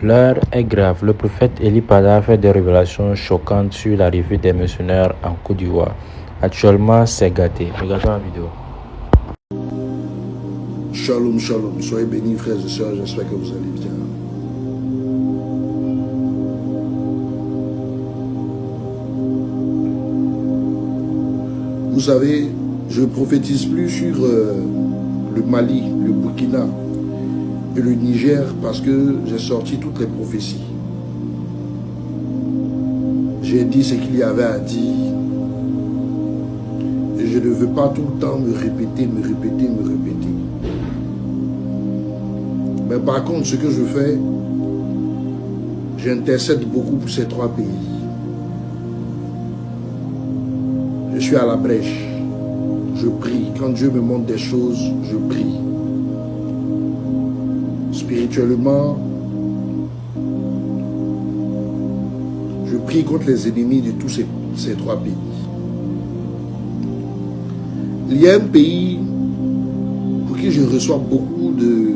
L'heure est grave. Le prophète Eli Pada fait des révélations choquantes sur l'arrivée des mercenaires en Côte d'Ivoire. Actuellement, c'est gâté. Regardons la vidéo. Shalom, shalom. Soyez bénis, frères et sœurs. J'espère que vous allez bien. Vous savez, je ne prophétise plus sur le Mali, le Burkina et le Niger parce que j'ai sorti toutes les prophéties. J'ai dit ce qu'il y avait à dire et je ne veux pas tout le temps me répéter. Mais par contre, ce que je fais, j'intercède beaucoup pour ces trois pays. Je suis à la brèche. Je prie. Quand Dieu me montre des choses, je prie. Spirituellement, je prie contre les ennemis de tous ces trois pays. Il y a un pays pour qui je reçois beaucoup de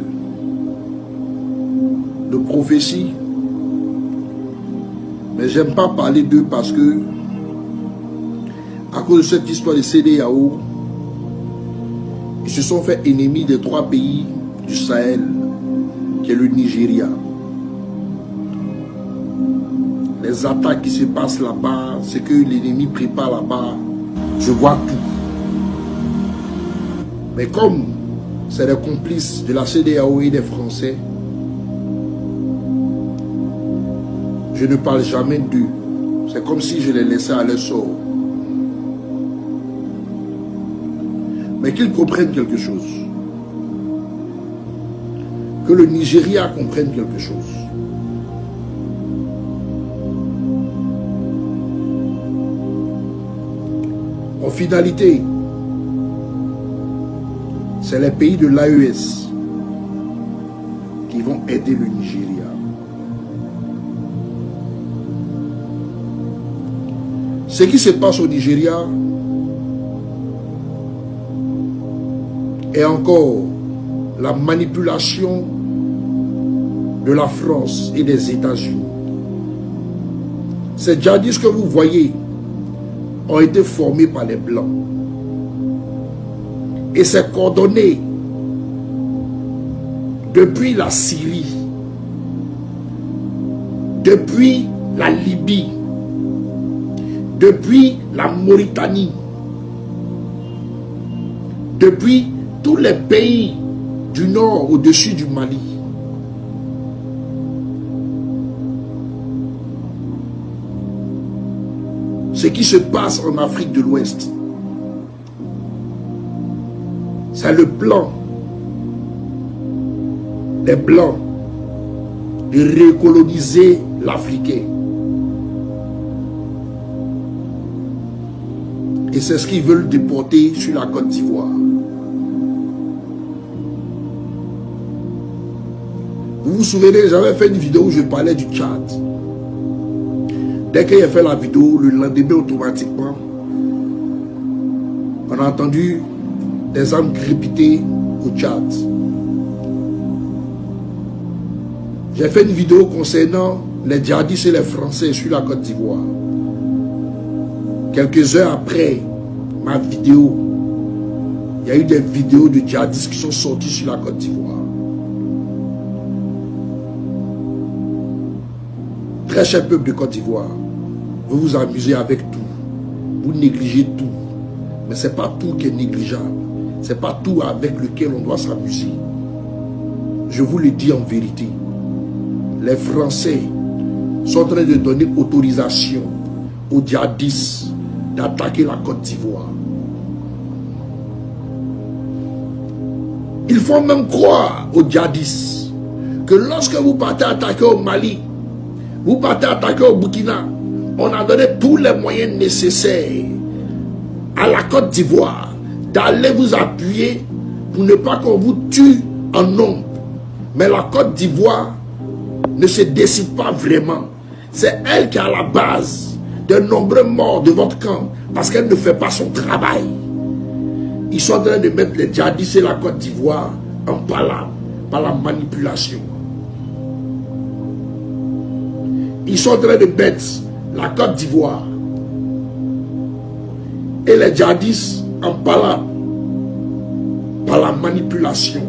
prophéties, mais j'aime pas parler d'eux parce que à cause de cette histoire de CEDEAO, ils se sont fait ennemis des trois pays du Sahel, qui est le Nigeria. Les attaques qui se passent là-bas, ce que l'ennemi prépare là-bas, je vois tout. Mais comme c'est des complices de la CEDEAO et des Français, je ne parle jamais d'eux. C'est comme si je les laissais à leur sort. Mais qu'ils comprennent quelque chose. Que le Nigeria comprenne quelque chose. En finalité, c'est les pays de l'AES qui vont aider le Nigeria. Ce qui se passe au Nigeria est encore la manipulation de la France et des États-Unis. Ces djihadistes que vous voyez ont été formés par les Blancs. Et c'est coordonné depuis la Syrie, depuis la Libye, depuis la Mauritanie, depuis tous les pays du nord au-dessus du Mali. Ce qui se passe en Afrique de l'Ouest, c'est le plan des Blancs de recoloniser l'Africain. Et c'est ce qu'ils veulent déporter sur la Côte d'Ivoire. Vous vous souvenez, j'avais fait une vidéo où je parlais du Tchad. Dès que j'ai fait la vidéo, le lendemain automatiquement, on a entendu des armes crépiter au Tchad. J'ai fait une vidéo concernant les djihadistes et les Français sur la Côte d'Ivoire. Quelques heures après ma vidéo, il y a eu des vidéos de djihadistes qui sont sortis sur la Côte d'Ivoire. Très cher peuple de Côte d'Ivoire, vous vous amusez avec tout. Vous négligez tout. Mais ce n'est pas tout qui est négligeable. Ce n'est pas tout avec lequel on doit s'amuser. Je vous le dis en vérité. Les Français sont en train de donner autorisation aux djihadistes d'attaquer la Côte d'Ivoire. Ils font même croire aux djihadistes que lorsque vous partez attaquer au Mali, vous partez attaquer au Burkina, on a donné tous les moyens nécessaires à la Côte d'Ivoire d'aller vous appuyer pour ne pas qu'on vous tue en nombre. Mais la Côte d'Ivoire ne se décide pas vraiment. C'est elle qui est à la base de nombreux morts de votre camp parce qu'elle ne fait pas son travail. Ils sont en train de mettre les djihadistes et la Côte d'Ivoire en palabre par la manipulation. Ils sont en train de mettre la Côte d'Ivoire et les djihadistes en parlant par la manipulation.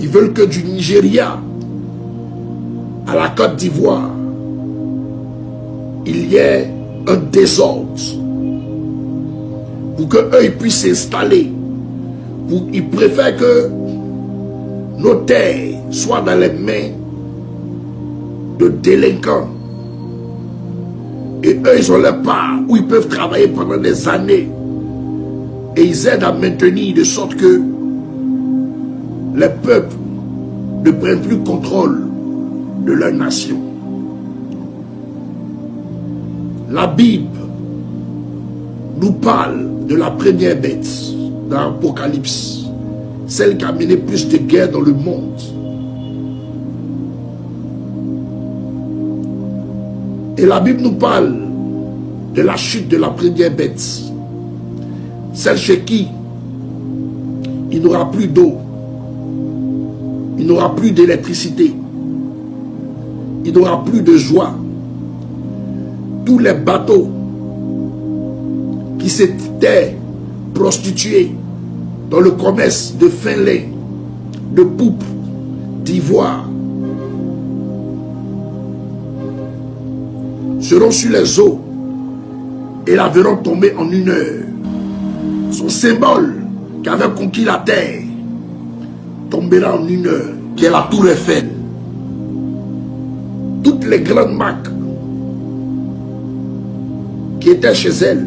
Ils veulent que du Nigeria à la Côte d'Ivoire, il y ait un désordre pour qu'eux ils puissent s'installer. Ils préfèrent que nos terres soient dans les mains de délinquants. Et eux, ils ont leur part où ils peuvent travailler pendant des années. Et ils aident à maintenir de sorte que les peuples ne prennent plus contrôle de leur nation. La Bible nous parle de la première bête dans l'Apocalypse, celle qui a mené plus de guerres dans le monde. Et la Bible nous parle de la chute de la première bête, celle chez qui il n'aura plus d'eau, il n'aura plus d'électricité, il n'aura plus de joie. Tous les bateaux qui s'étaient prostitués dans le commerce de fin lin, de poupe, d'ivoire, seront sur les eaux et la verront tomber en une heure. Son symbole qui avait conquis la terre tombera en une heure, qui est la tour Eiffel. Toutes les grandes marques qui étaient chez elle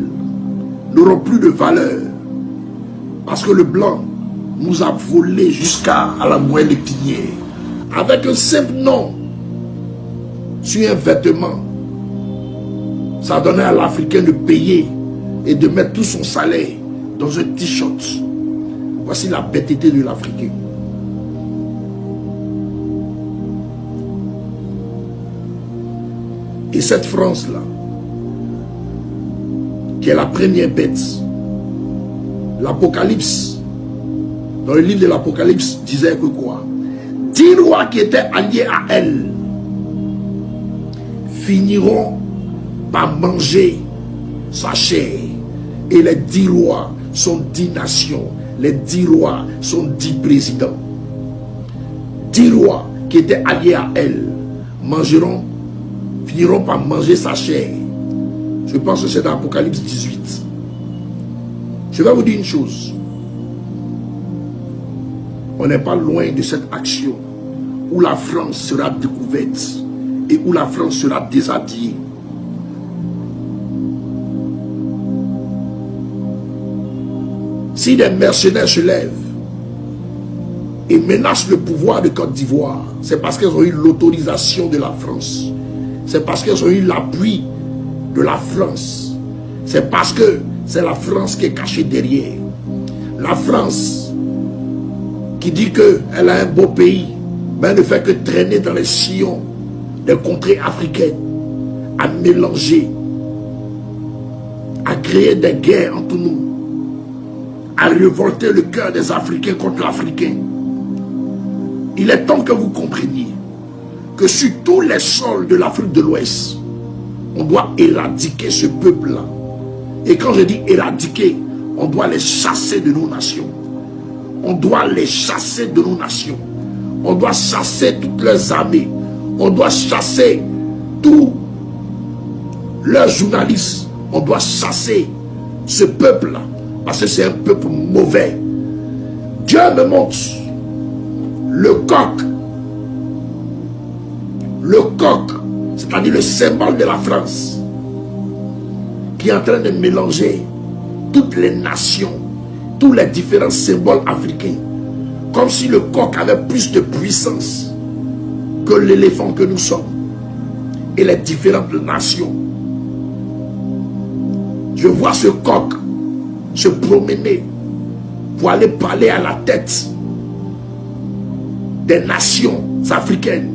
n'auront plus de valeur parce que le blanc nous a volé jusqu'à la moelle épinière. Avec un simple nom sur un vêtement, ça donnait à l'Africain de payer et de mettre tout son salaire dans un t-shirt. Voici la bêteté de l'Africain. Et cette France-là, qui est la première bête, l'Apocalypse, dans le livre de l'Apocalypse, disait que quoi? 10 rois qui étaient alliés à elle finiront par manger sa chair. Et les 10 rois sont 10 nations. Les 10 rois sont 10 présidents. 10 rois qui étaient alliés à elle finiront par manger sa chair. Je pense que c'est dans l'Apocalypse 18. Je vais vous dire une chose. On n'est pas loin de cette action où la France sera découverte et où la France sera déshabillée. Si des mercenaires se lèvent et menacent le pouvoir de Côte d'Ivoire, c'est parce qu'ils ont eu l'autorisation de la France. C'est parce qu'ils ont eu l'appui de la France. C'est parce que c'est la France qui est cachée derrière. La France qui dit qu'elle a un beau pays, mais elle ne fait que traîner dans les sillons des contrées africaines, à mélanger, à créer des guerres entre nous, à révolter le cœur des Africains contre l'Africain. Il est temps que vous compreniez que sur tous les sols de l'Afrique de l'Ouest, on doit éradiquer ce peuple-là. Et quand je dis éradiquer, on doit les chasser de nos nations. On doit les chasser de nos nations. On doit chasser toutes leurs armées. On doit chasser tous leurs journalistes. On doit chasser ce peuple-là. Parce que c'est un peuple mauvais. Dieu me montre le coq. Le coq, c'est-à-dire le symbole de la France, qui est en train de mélanger toutes les nations, tous les différents symboles africains, comme si le coq avait plus de puissance que l'éléphant que nous sommes et les différentes nations. Je vois ce coq se promener pour aller parler à la tête des nations africaines,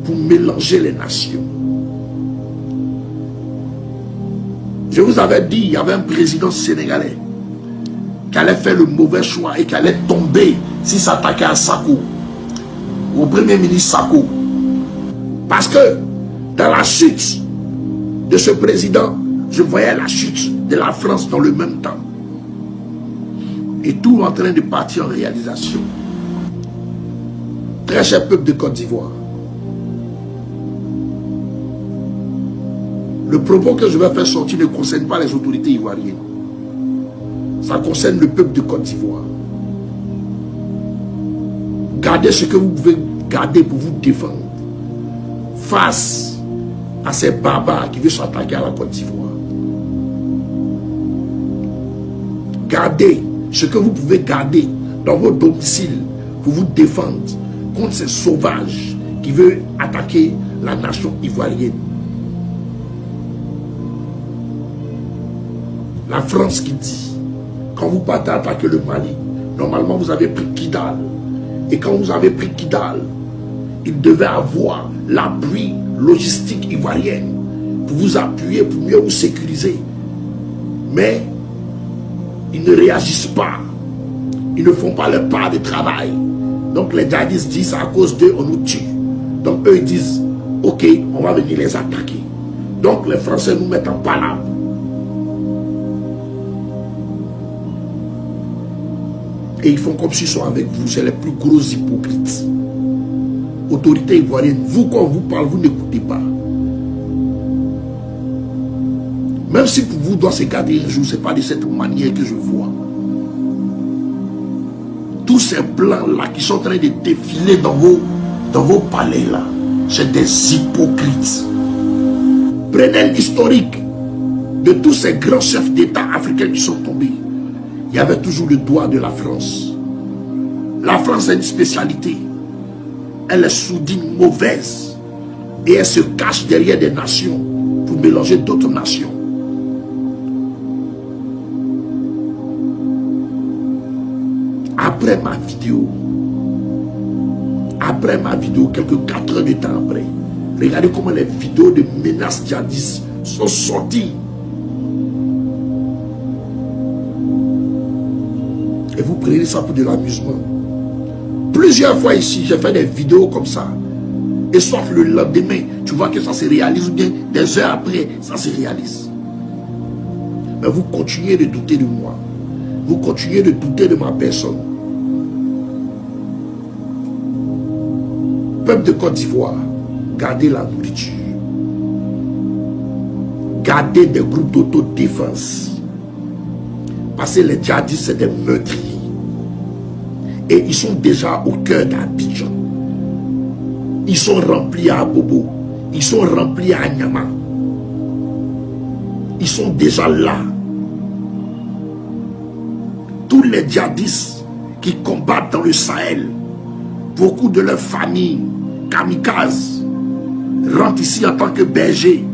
pour mélanger les nations. Je vous avais dit, il y avait un président sénégalais qui allait faire le mauvais choix et qui allait tomber s'il s'attaquait à Sako, au premier ministre Sako. Parce que dans la chute de ce président, je voyais la chute de la France dans le même temps. Et tout en train de partir en réalisation. Très cher peuple de Côte d'Ivoire, le propos que je vais faire sortir ne concerne pas les autorités ivoiriennes. Ça concerne le peuple de Côte d'Ivoire. Gardez ce que vous pouvez garder pour vous défendre face à ces barbares qui veulent s'attaquer à la Côte d'Ivoire. Gardez ce que vous pouvez garder dans vos domiciles pour vous défendre contre ces sauvages qui veulent attaquer la nation ivoirienne. La France qui dit, quand vous partez attaquer le Mali, normalement vous avez pris Kidal. Et quand vous avez pris Kidal, il devait avoir l'appui logistique ivoirien pour vous appuyer, pour mieux vous sécuriser. Mais ils ne réagissent pas. Ils ne font pas leur part de travail. Donc les djihadistes disent, à cause d'eux, on nous tue. Donc eux, ils disent, ok, on va venir les attaquer. Donc les Français nous mettent en palabre. Et ils font comme s'ils sont avec vous. C'est les plus gros hypocrites. Autorité ivoirienne, vous, quand on vous parle, vous n'écoutez pas. Même si pour vous doit se garder un jour, ce n'est pas de cette manière que je vois. Tous ces blancs-là qui sont en train de défiler dans vos palais-là, c'est des hypocrites. Prenez l'historique de tous ces grands chefs d'État africains qui sont tombés. Il y avait toujours le doigt de la France. La France a une spécialité. Elle est soudine mauvaise. Et elle se cache derrière des nations pour mélanger d'autres nations. Après ma vidéo, quelques 4 heures de temps après, regardez comment les vidéos de menaces djihadistes sont sorties. Et vous prenez ça pour de l'amusement. Plusieurs fois ici, j'ai fait des vidéos comme ça. Et soit le lendemain, tu vois que ça se réalise, ou bien des heures après, ça se réalise. Mais vous continuez de douter de moi. Vous continuez de douter de ma personne. Peuple de Côte d'Ivoire, gardez la nourriture. Gardez des groupes d'autodéfense. Parce que les djihadistes, c'est des meurtriers. Et ils sont déjà au cœur d'Abidjan. Ils sont remplis à Bobo. Ils sont remplis à Nyama. Ils sont déjà là. Tous les djihadistes qui combattent dans le Sahel, beaucoup de leurs familles, kamikazes, rentrent ici en tant que bergers.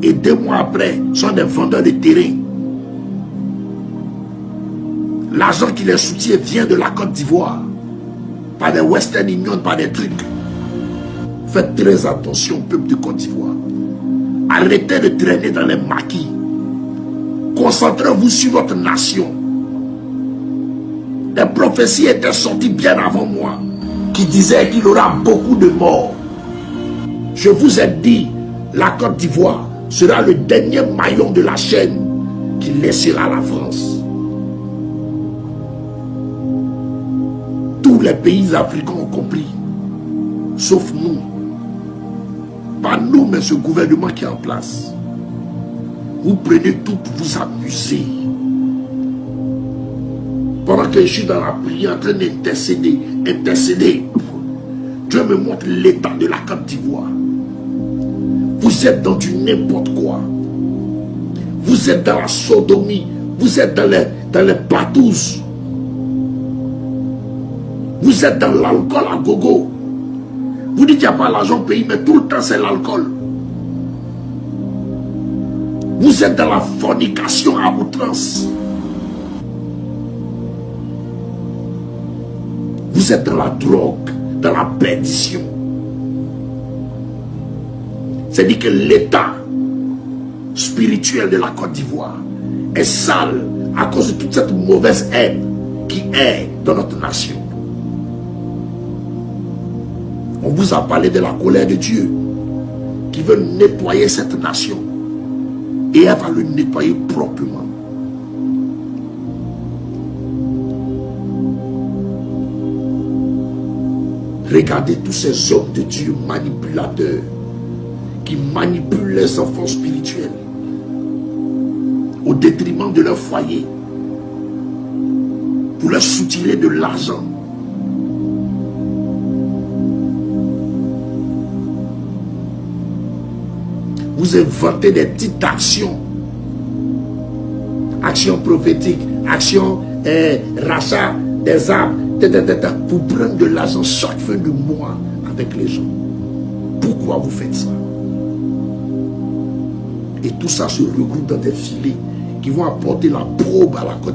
Et 2 mois après, sont des vendeurs de terrain. L'argent qui les soutient vient de la Côte d'Ivoire. Par des Western Union, par des trucs. Faites très attention, peuple de Côte d'Ivoire. Arrêtez de traîner dans les maquis. Concentrez-vous sur votre nation. Les prophéties étaient sorties bien avant moi, qui disaient qu'il y aura beaucoup de morts. Je vous ai dit, la Côte d'Ivoire sera le dernier maillon de la chaîne qui laissera la France. Tous les pays africains ont compris, sauf nous. Pas nous, mais ce gouvernement qui est en place. Vous prenez tout pour vous amuser. Pendant que je suis dans la prière en train d'intercéder, Dieu me montre l'état de la Côte d'Ivoire. Vous êtes dans du n'importe quoi. Vous êtes dans la sodomie. Vous êtes dans les batous. Vous êtes dans l'alcool à gogo. Vous dites qu'il n'y a pas l'argent au pays, mais tout le temps c'est l'alcool. Vous êtes dans la fornication à outrance. Vous êtes dans la drogue, dans la perdition. C'est-à-dire que l'état spirituel de la Côte d'Ivoire est sale à cause de toute cette mauvaise haine qui est dans notre nation. On vous a parlé de la colère de Dieu. qui veut nettoyer cette nation. Et elle va le nettoyer proprement. Regardez tous ces hommes de Dieu manipulateurs qui manipulent les enfants spirituels au détriment de leur foyer pour leur soutirer de l'argent. Vous inventez des petites actions, actions prophétiques, actions rachat des arbres, pour prendre de l'argent chaque fin de mois avec les gens. Pourquoi vous faites ça? Et tout ça se regroupe dans des filets qui vont apporter la probe à la côte.